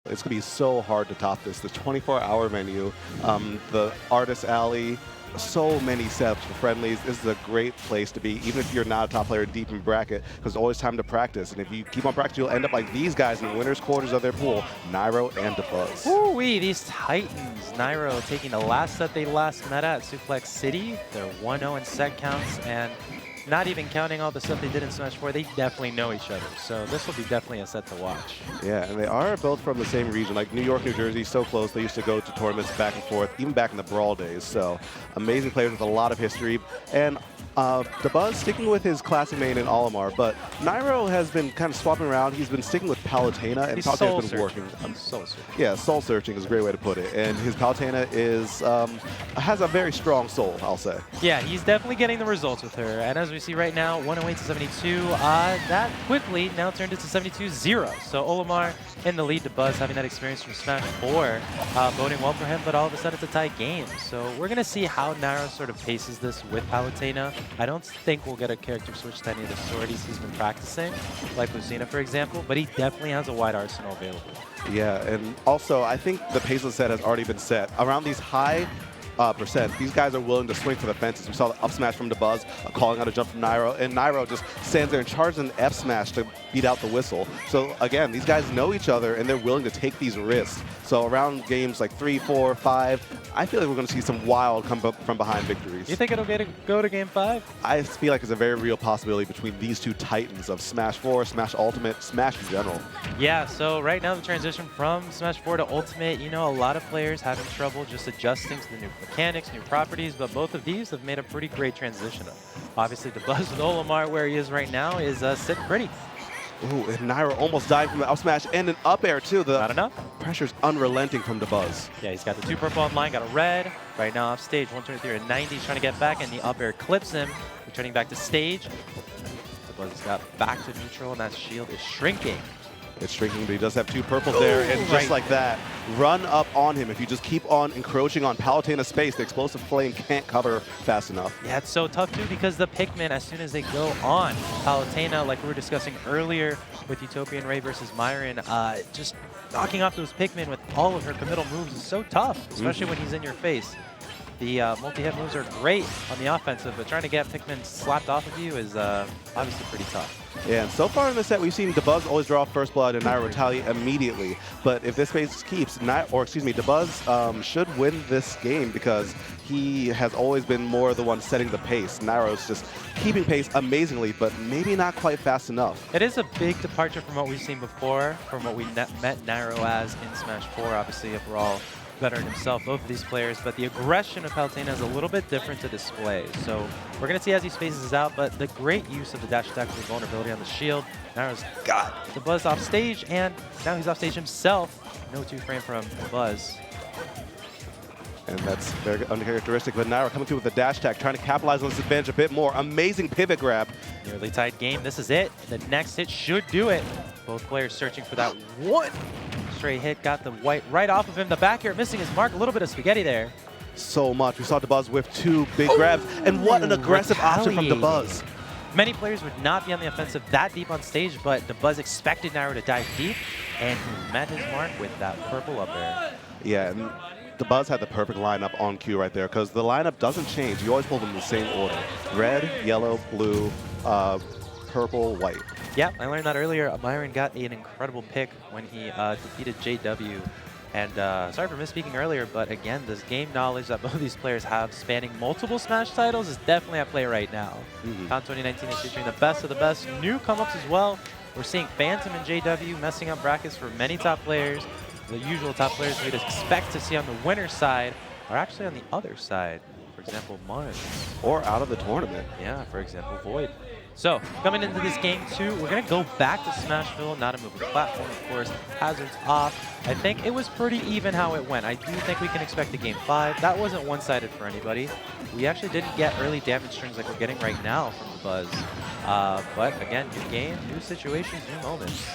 It's going to be so hard to top this. The 24-hour menu, the Artist Alley, so many setups for friendlies. This is a great place to be, even if you're not a top player deep in bracket, because there's always time to practice. And if you keep on practicing, you'll end up like these guys in the winner's quarters of their pool, Nairo and Dabuz. Ooh-wee, these Titans. Nairo taking the last set they last met at Suplex City. They're 1-0 in set counts, and not even counting all the stuff they did in Smash 4, they definitely know each other. So this will be definitely a set to watch. Yeah, and they are both from the same region, like New York, New Jersey, so close. They used to go to tournaments back and forth, even back in the Brawl days. So amazing players with a lot of history. And Dabuz sticking with his classic main in Olimar, but Nairo has been kind of swapping around. He's been sticking with Palutena, and Palutena's been working. Soul searching. Yeah, soul searching is a great way to put it. And his Palutena is has a very strong soul, I'll say. Yeah, he's definitely getting the results with her. And as we see right now, 108 to 72. That quickly now turned into 72-0. So Olimar in the lead. Dabuz having that experience from Smash 4, boding well for him, but all of a sudden it's a tight game. So we're going to see how Nairo sort of paces this with Palutena. I don't think we'll get a character switch to any of the sorties he's been practicing, like Lucina, for example, but he definitely has a wide arsenal available. Yeah, and also I think the pace of the set has already been set. Around these high percent, these guys are willing to swing for the fences. We saw the up smash from Dabuz, calling out a jump from Nairo, and Nairo just stands there and charges an F smash to beat out the whistle. So again, these guys know each other and they're willing to take these risks. So around games like 3, 4, 5, I feel like we're going to see some wild come up from behind victories. You think it'll go to game 5? I feel like it's a very real possibility between these two titans of Smash 4, Smash Ultimate, Smash in general. Yeah, so right now the transition from Smash 4 to Ultimate, you know, a lot of players having trouble just adjusting to the new mechanics, new properties, but both of these have made a pretty great transition. Obviously, Dabuz with Olimar, where he is right now, is sitting pretty. Ooh, and Nairo almost died from the up smash and an up air too. Not enough. Pressure's unrelenting from Dabuz. Yeah, he's got the 2 purple on line, got a red. Right now off stage, 123 and 90. He's trying to get back, and the up air clips him. Returning back to stage. Dabuz got back to neutral, and that shield is shrinking. It's shrinking, but he does have 2 purples there, and just like that, run up on him. If you just keep on encroaching on Palutena's space, the explosive flame can't cover fast enough. Yeah, it's so tough too, because the Pikmin, as soon as they go on Palutena, like we were discussing earlier with Utopian Ray versus Myron, just knocking off those Pikmin with all of her committal moves is so tough, especially when he's in your face. The multi-hit moves are great on the offensive, but trying to get Pikmin slapped off of you is obviously pretty tough. Yeah, and so far in the set, we've seen Dabuz always draw first blood and Nairo retaliate immediately. But if this pace keeps, Dabuz should win this game because he has always been more the one setting the pace. Nairo's just keeping pace amazingly, but maybe not quite fast enough. It is a big departure from what we've seen before, from what we met Nairo as in Smash 4, obviously, if we're all veteran himself, both of these players, but the aggression of Palutena is a little bit different to display. So we're going to see as he spaces out, but the great use of the dash attack with vulnerability on the shield. Nairo's got Dabuz off stage, and now he's off stage himself. No 2-frame from Dabuz. And that's very uncharacteristic, but Nairo coming through with the dash attack, trying to capitalize on this advantage a bit more. Amazing pivot grab. Nearly tied game. This is it. The next hit should do it. Both players searching for that one straight hit. Got the white right off of him. The back air missing his mark. A little bit of spaghetti there. So much. We saw Dabuz with 2 big grabs. And what an aggressive option from Dabuz. Many players would not be on the offensive that deep on stage, but Dabuz expected Nairo to dive deep, and he met his mark with that purple up air. Yeah, and Dabuz had the perfect lineup on cue right there, because the lineup doesn't change. You always pull them in the same order. Red, yellow, blue, purple, white. Yeah, I learned that earlier. Myron got an incredible pick when he defeated JW. And sorry for misspeaking earlier, but again, this game knowledge that both these players have spanning multiple Smash titles is definitely at play right now. Con 2019 is featuring the best of the best, new come-ups as well. We're seeing Phantom and JW messing up brackets for many top players. The usual top players we'd expect to see on the winner's side are actually on the other side. For example, Mars. Or out of the tournament. Yeah, for example, Void. So, coming into this game 2, we're going to go back to Smashville, not a moving platform, of course. Hazards off. I think it was pretty even how it went. I do think we can expect a game 5. That wasn't one-sided for anybody. We actually didn't get early damage strings like we're getting right now from Dabuz. But again, new game, new situations, new moments.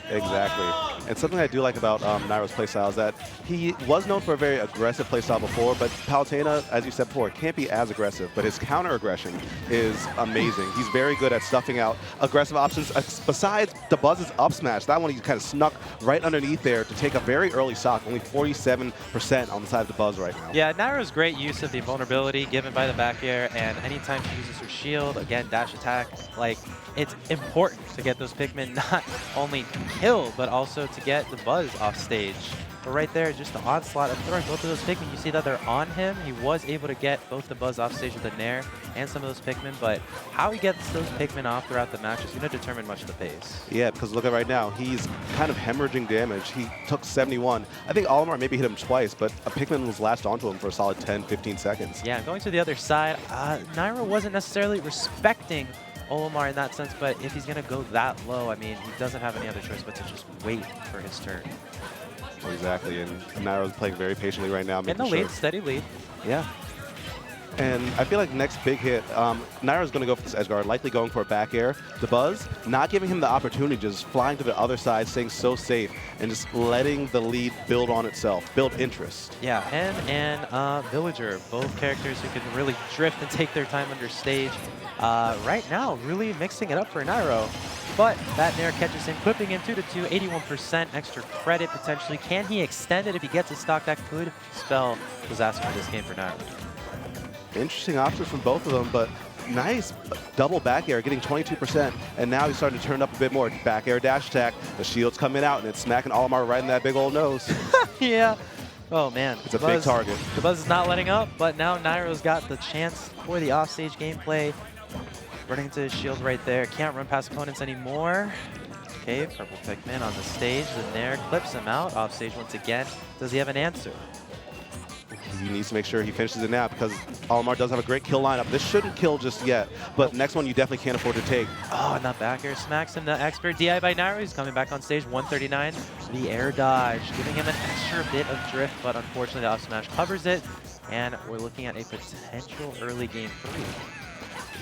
Exactly. And something I do like about Nairo's playstyle is that he was known for a very aggressive playstyle before, but Palutena, as you said before, can't be as aggressive, but his counter aggression is amazing. He's very good at stuffing out aggressive options. Besides Dabuz's up smash, that one he kind of snuck right underneath there to take a very early stock, only 47% on the side of Dabuz right now. Yeah, Nairo's great use of the invulnerability given by the back air, and anytime she uses her shield, again, dash attack, like, it's important to get those Pikmin not only kill, but also to get the Buzz off stage. But right there, just the onslaught of throwing both of those Pikmin. You see that they're on him. He was able to get both the Buzz off stage with the Nair and some of those Pikmin, but how he gets those Pikmin off throughout the match is going to determine much of the pace. Yeah, because look at right now, he's kind of hemorrhaging damage. He took 71. I think Olimar maybe hit him twice, but a Pikmin was latched onto him for a solid 10, 15 seconds. Yeah, going to the other side, Nairo wasn't necessarily respecting Olimar in that sense, but if he's going to go that low, I mean, he doesn't have any other choice but to just wait for his turn. Exactly, and Nairo's playing very patiently right now. In the lead, steady lead. Yeah. And I feel like next big hit, Nairo's going to go for this edge guard, likely going for a back air. Dabuz, not giving him the opportunity, just flying to the other side, staying so safe, and just letting the lead build on itself, build interest. Yeah, him and Villager, both characters who can really drift and take their time under stage. Right now, really mixing it up for Nairo. But that Nair catches him, clipping him 2-2, 81% extra credit potentially. Can he extend it if he gets a stock? That could spell disaster for this game for Nairo. Interesting options from both of them, but nice double back air, getting 22%, and now he's starting to turn up a bit more. Back air dash attack, the shield's coming out, and it's smacking Olimar right in that big old nose. Yeah. Oh, man. It's a big target. Dabuz is not letting up, but now Nairo's got the chance for the offstage gameplay. Running into his shield right there. Can't run past opponents anymore. Okay, purple Pikmin on the stage. The Nair clips him out. Offstage once again. Does he have an answer? He needs to make sure he finishes it now because Olimar does have a great kill lineup. This shouldn't kill just yet, but next one you definitely can't afford to take. Oh, and that back air smacks him. The expert DI by Nairo. He's coming back on stage. 139. The air dodge, giving him an extra bit of drift, but unfortunately the up smash covers it. And we're looking at a potential early game 3.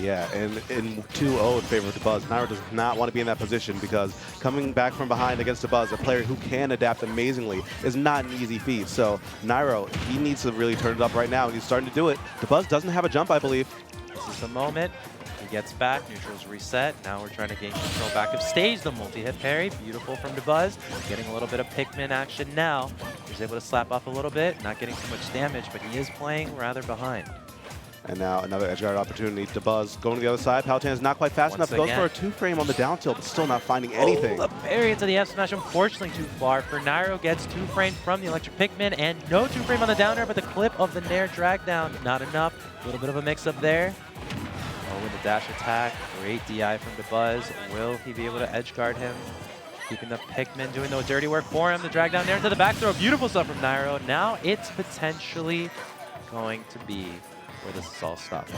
Yeah, and in 2-0 in favor of Dabuz, Nairo does not want to be in that position because coming back from behind against Dabuz, a player who can adapt amazingly, is not an easy feat. So Nairo, he needs to really turn it up right now, and he's starting to do it. Dabuz doesn't have a jump, I believe. This is the moment. He gets back, neutral's reset. Now we're trying to gain control back of stage. The multi-hit parry, beautiful from Dabuz. Getting a little bit of Pikmin action now. He's able to slap off a little bit, not getting too much damage, but he is playing rather behind. And now another edge guard opportunity. Dabuz going to the other side. Palutena's not quite fast enough. Goes for a 2-frame on the down tilt, but still not finding anything. Oh, the parry into the F smash, unfortunately too far. For Nairo gets 2-frame from the electric Pikmin and no 2-frame on the down air, but the clip of the Nair drag down, not enough. A little bit of a mix up there. Oh, with the dash attack, great DI from Dabuz. Will he be able to edge guard him? Keeping the Pikmin doing the dirty work for him. The drag down Nair into the back throw. Beautiful stuff from Nairo. Now it's potentially going to be where this is all stopping.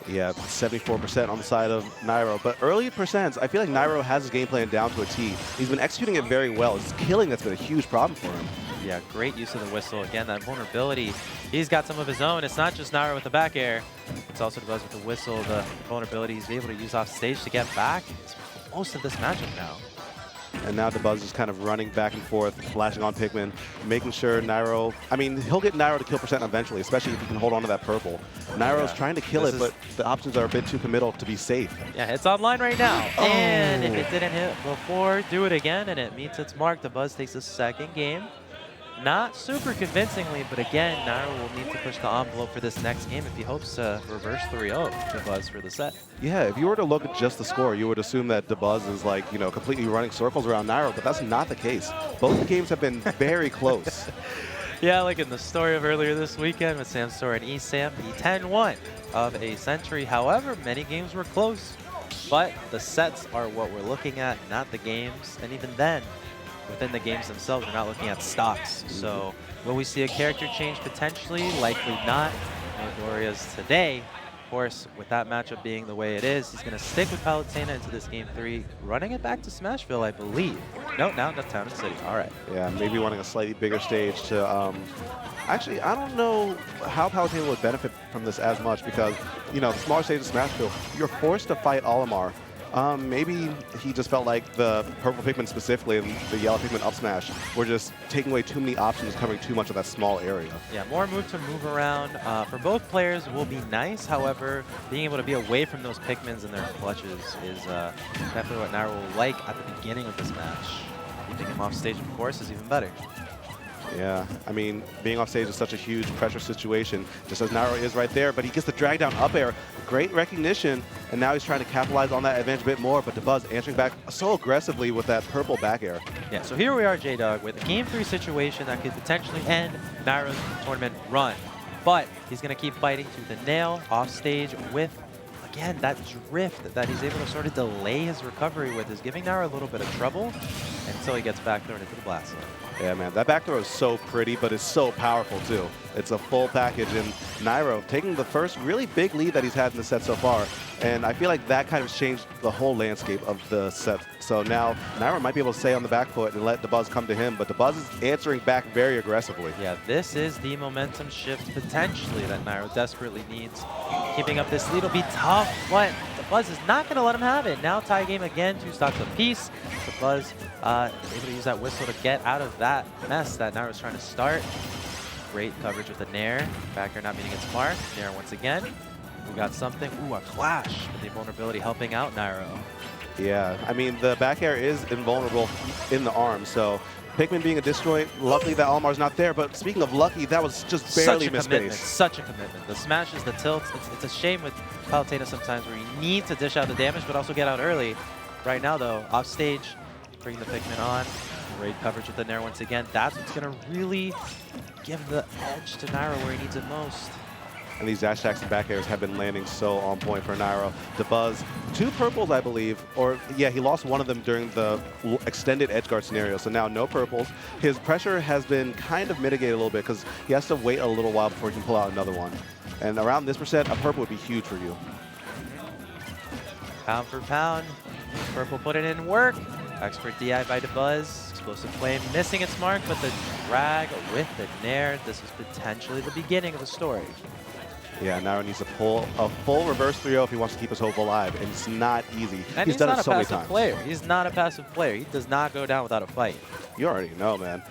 Yeah, 74% on the side of Nairo. But early percents, I feel like Nairo has his game plan down to a T. He's been executing it very well. It's killing that's been a huge problem for him. Yeah, great use of the whistle. Again, that vulnerability. He's got some of his own. It's not just Nairo with the back air. It's also Dabuz with the whistle, the vulnerability he's able to use off stage to get back. It's most of this matchup now. And now Dabuz is kind of running back and forth, flashing on Pikmin, making sure Nairo, I mean, he'll get Nairo to kill percent eventually, especially if he can hold on to that purple. Nairo's trying to kill it, but the options are a bit too committal to be safe. Yeah, it's online right now. Oh. And if it didn't hit before, do it again, and it meets its mark. Dabuz takes the second game. Not super convincingly, but again, Nairo will need to push the envelope for this next game if he hopes to reverse 3-0 Dabuz for the set. Yeah, if you were to look at just the score, you would assume that Dabuz is like, you know, completely running circles around Nairo, but that's not the case. Both games have been very close. Yeah, like in the story of earlier this weekend with Sam Store and ESAM, the 10-1 of a century. However, many games were close, but the sets are what we're looking at, not the games. And even then, within the games themselves, we're not looking at stocks. So will we see a character change potentially? Likely not. Midoriya's today, of course, with that matchup being the way it is, he's going to stick with Palutena into this game 3, running it back to Smashville, I believe. No, now that's Town and City. All right. Yeah, maybe wanting a slightly bigger stage to... Actually, I don't know how Palutena would benefit from this as much because, you know, the smaller stage of Smashville, you're forced to fight Olimar Maybe he just felt like the purple Pikmin specifically and the yellow Pikmin up smash were just taking away too many options, covering too much of that small area. Yeah, more move to move around for both players will be nice. However, being able to be away from those Pikmins and their clutches is definitely what Nairo will like at the beginning of this match. Keeping him off stage, of course, is even better. Yeah, I mean, being off stage is such a huge pressure situation, just as Nairo is right there, but he gets the drag down up air. Great recognition, and now he's trying to capitalize on that advantage a bit more, but Dabuz answering back so aggressively with that purple back air. Yeah, so here we are, J-Dog, with a Game 3 situation that could potentially end Nairo's tournament run. But he's going to keep fighting to the nail off stage with, again, that drift that he's able to sort of delay his recovery with is giving Nairo a little bit of trouble until he gets back thrown into the blast zone. Yeah, man, that back throw is so pretty, but it's so powerful, too. It's a full package, and Nairo taking the first really big lead that he's had in the set so far, and I feel like that kind of changed the whole landscape of the set. So now Nairo might be able to stay on the back foot and let Dabuz come to him, but Dabuz is answering back very aggressively. Yeah, this is the momentum shift potentially that Nairo desperately needs. Keeping up this lead will be tough, but Dabuz is not going to let him have it. Now tie game again, 2 stocks apiece. Dabuz able to use that whistle to get out of that mess that Nairo's trying to start. Great coverage with the Nair. Back air not meeting its mark. Nair once again. We got something. Ooh, a clash with the vulnerability helping out Nairo. Yeah, I mean, the back air is invulnerable in the arm, so Pikmin being a disjoint, luckily that Olimar's not there, but speaking of lucky, that was just barely misspaced. Such a commitment. The smashes, the tilts, it's a shame with Palutena sometimes where you need to dish out the damage, but also get out early. Right now, though, off stage, bringing the Pikmin on. Great coverage with the Nair once again. That's what's going to really give the edge to Nairo where he needs it most. And these dash attacks and back airs have been landing so on point for Nairo. Dabuz, 2 purples, I believe, or yeah, he lost one of them during the extended edgeguard scenario, so now no purples. His pressure has been kind of mitigated a little bit because he has to wait a little while before he can pull out another one. And around this percent, a purple would be huge for you. Pound for pound, purple put it in work. Expert DI by Dabuz. Explosive Flame missing its mark, but the drag with the Nair. This is potentially the beginning of the story. Yeah, Nairo needs to pull a full reverse 3-0 if he wants to keep his hope alive, and it's not easy. And he's done it so many times. He's not a passive player. He does not go down without a fight. You already know, man.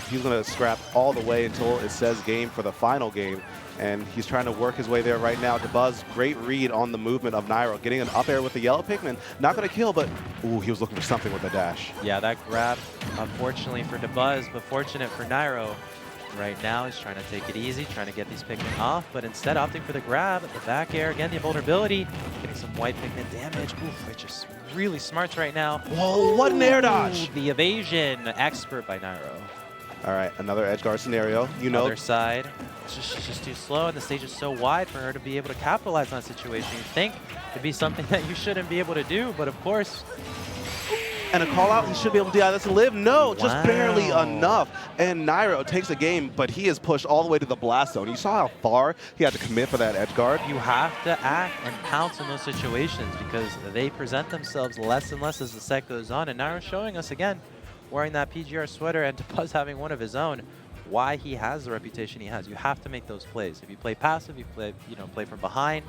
He's going to scrap all the way until it says game for the final game, and he's trying to work his way there right now. Dabuz, great read on the movement of Nairo, getting an up air with the yellow Pikmin. Not going to kill, but ooh, he was looking for something with the dash. Yeah, that grab, unfortunately for Dabuz, but fortunate for Nairo. Right now, he's trying to take it easy, trying to get these Pikmin off, but instead opting for the grab, the back air, again, the vulnerability, getting some white Pikmin damage. Oof, it's just really smarts right now. Whoa, what an air dodge! The evasion, expert by Nairo. All right, another edgeguard scenario. You know, other side, she's just too slow, and the stage is so wide for her to be able to capitalize on that situation. You think it'd be something that you shouldn't be able to do, but of course. And a call out, he should be able to DI this and live. No, just barely enough. And Nairo takes the game, but he is pushed all the way to the blast zone. You saw how far he had to commit for that edge guard. You have to act and pounce in those situations because they present themselves less and less as the set goes on. And Nairo's showing us again, wearing that PGR sweater and Dabuz having one of his own, why he has the reputation he has. You have to make those plays. If you play passive, you play from behind.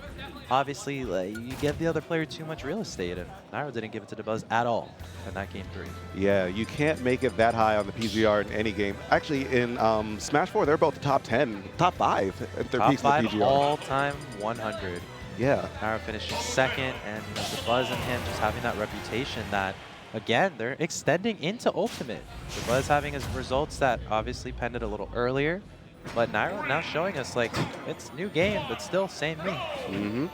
Obviously, you give the other player too much real estate, and Nairo didn't give it to Dabuz at all in that game 3. Yeah, you can't make it that high on the PGR in any game. Actually, in Smash 4, they're both the top 10, top 5 at their peaks in the PGR. All-time 100. Yeah. Nairo finishing second, and Dabuz and him just having that reputation that, again, they're extending into Ultimate. Dabuz having his results that obviously pended a little earlier, but Nairo now showing us, like, it's new game, but still same me. Mm-hmm.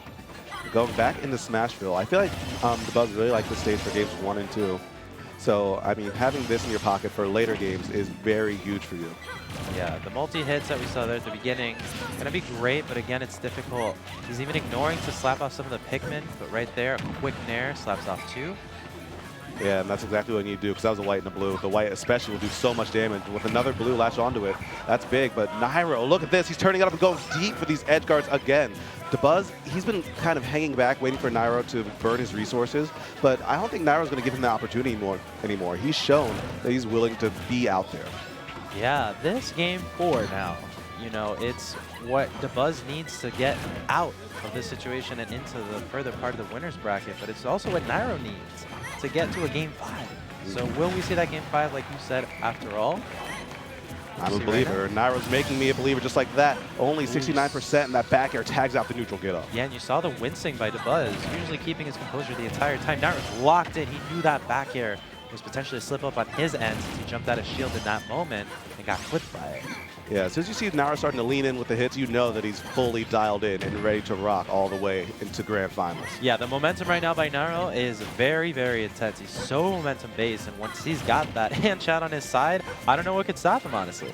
Going back into Smashville, I feel like Dabuz really liked the stage for games 1 and 2. So, I mean, having this in your pocket for later games is very huge for you. Yeah, the multi-hits that we saw there at the beginning, gonna be great, but again, it's difficult. He's even ignoring to slap off some of the Pikmin, but right there, a quick Nair slaps off 2. Yeah, and that's exactly what you need to do, because that was a white and a blue. The white especially will do so much damage. With another blue latch onto it, that's big. But Nairo, look at this. He's turning it up and going deep for these edge guards again. Dabuz, he's been kind of hanging back, waiting for Nairo to burn his resources. But I don't think Nairo's going to give him the opportunity anymore. He's shown that he's willing to be out there. Yeah, this game 4 now. you know, it's what Dabuz needs to get out of this situation and into the further part of the winner's bracket, but it's also what Nairo needs to get to a Game 5. So will we see that Game 5, like you said, after all? I'm a believer. Right, Nairo's making me a believer just like that. Only 69%, and that back air tags out the neutral get up. Yeah, and you saw the wincing by Dabuz, usually keeping his composure the entire time. Nairo's locked in. He knew that back air was potentially a slip up on his end since he jumped out of shield in that moment and got clipped by it. Yeah, as soon as you see Nairo starting to lean in with the hits, you know that he's fully dialed in and ready to rock all the way into Grand Finals. Yeah, the momentum right now by Nairo is very, very intense. He's so momentum-based, and once he's got that hand chat on his side, I don't know what could stop him, honestly.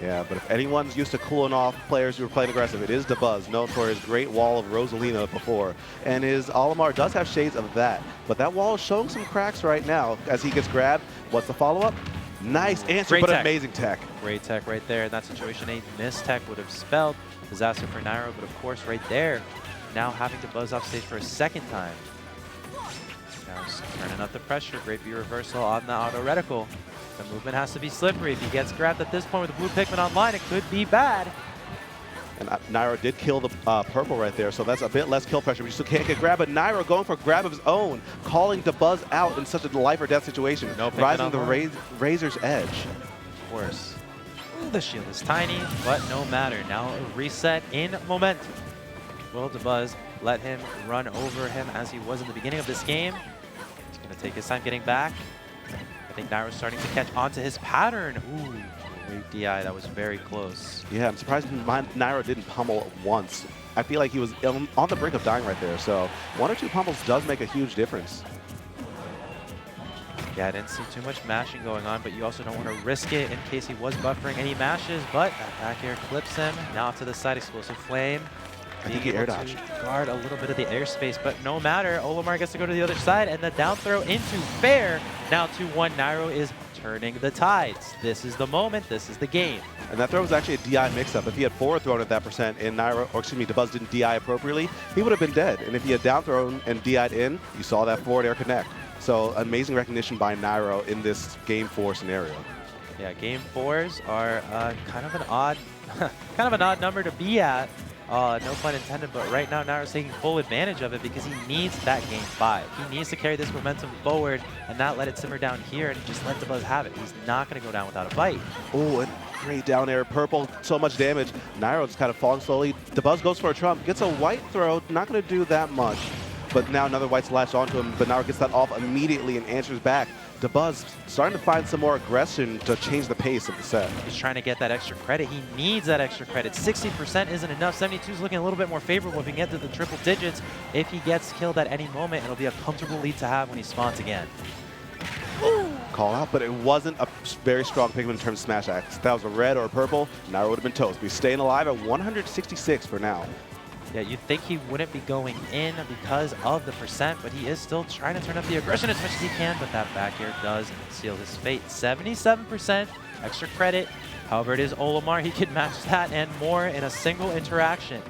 Yeah, but if anyone's used to cooling off players who are playing aggressive, it is Dabuz, known for his great wall of Rosalina before. And his Olimar does have shades of that, but that wall is showing some cracks right now as he gets grabbed. What's the follow-up? Nice answer, great but tech. Amazing tech. Great tech right there. In that situation, a missed tech would have spelled disaster for Nairo, but of course, right there, now having to buzz off stage for a second time. Now turning up the pressure. Great V reversal on the auto reticle. The movement has to be slippery. If he gets grabbed at this point with the blue Pikmin online, it could be bad. And Nairo did kill the purple right there, so that's a bit less kill pressure, but you still can't get grabbed. But Nairo going for a grab of his own, calling Dabuz out in such a life or death situation, rising the razor's edge. Of course. Ooh, the shield is tiny, but no matter. Now a reset in momentum. Will Dabuz let him run over him as he was in the beginning of this game? He's going to take his time getting back. I think Nairo's starting to catch onto his pattern. Ooh. Great DI, that was very close. Yeah, I'm surprised Nairo didn't pummel once. I feel like he was on the brink of dying right there, so 1 or 2 pummels does make a huge difference. Yeah, I didn't see too much mashing going on, but you also don't want to risk it in case he was buffering any mashes, but that back air clips him. Now to the side, explosive flame. I think he air dodged. Guard a little bit of the airspace, but no matter. Olimar gets to go to the other side, and the down throw into fair. Now 2-1, Nairo is turning the tides. This is the moment, this is the game. And that throw was actually a DI mix-up. If he had forward thrown at that percent and Dabuz didn't DI appropriately, he would have been dead. And if he had down thrown and DI'd in, you saw that forward air connect. So amazing recognition by Nairo in this Game 4 scenario. Yeah, Game 4s are kind of an odd number to be at. No pun intended, but right now Nairo's taking full advantage of it because he needs that Game 5. He needs to carry this momentum forward and not let it simmer down here and just let Dabuz have it. He's not going to go down without a fight. Oh, and great down air. Purple, so much damage. Nairo just kind of falling slowly. Dabuz goes for a trump, gets a white throw, not going to do that much. But now another white's latched onto him, but Nairo gets that off immediately and answers back. Dabuz starting to find some more aggression to change the pace of the set. He's trying to get that extra credit. He needs that extra credit. 60% isn't enough. 72 is looking a little bit more favorable if he can get to the triple digits. If he gets killed at any moment, it'll be a comfortable lead to have when he spawns again. Call out, but it wasn't a very strong Pikmin in terms of smash acts. If that was a red or a purple, Nairo would have been toast. He's staying alive at 166 for now. Yeah, you'd think he wouldn't be going in because of the percent, but he is still trying to turn up the aggression as much as he can, but that back air does seal his fate. 77% extra credit. However, it is Olimar. He can match that and more in a single interaction.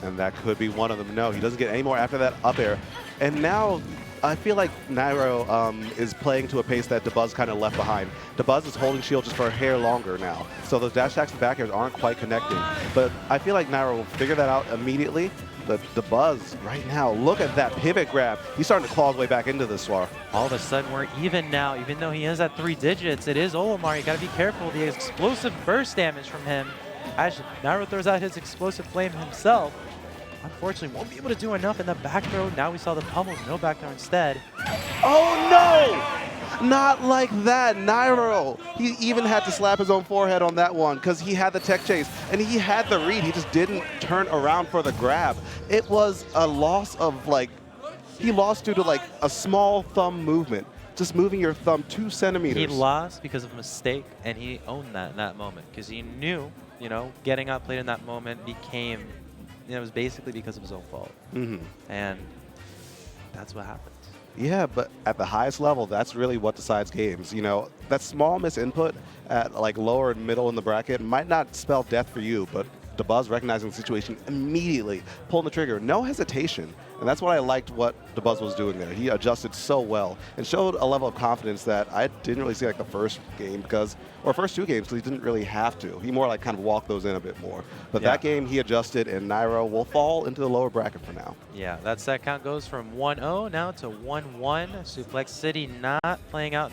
And that could be one of them. No, he doesn't get any more after that up air. And now I feel like Nairo is playing to a pace that Dabuz kind of left behind. Dabuz is holding shield just for a hair longer now. So those dash attacks and back airs aren't quite connecting. But I feel like Nairo will figure that out immediately. But Dabuz right now, look at that pivot grab. He's starting to claw his way back into this war. All of a sudden, we're even now. Even though he is at 3 digits, it is Olimar. You got to be careful. The explosive burst damage from him. As Nairo throws out his explosive flame himself, unfortunately, won't be able to do enough in the back throw. Now we saw the pummels, no back throw instead. Oh no! Not like that, Nairo. He even had to slap his own forehead on that one because he had the tech chase and he had the read. He just didn't turn around for the grab. It was a loss of he lost due to a small thumb movement. Just moving your thumb 2 centimeters. He lost because of a mistake, and he owned that in that moment because he knew, getting outplayed in that moment became, it was basically because of his own fault. And that's what happens. Yeah, but at the highest level, that's really what decides games. That small misinput at lower and middle in the bracket might not spell death for you, but Dabuz recognizing the situation immediately, pulling the trigger, no hesitation. And that's what I liked what Dabuz was doing there. He adjusted so well and showed a level of confidence that I didn't really see like the first game because, or first 2 games, because he didn't really have to. He more like kind of walked those in a bit more. But that game he adjusted, and Nairo will fall into the lower bracket for now. Yeah, that set count goes from 1-0 now to 1-1. Suplex City not playing out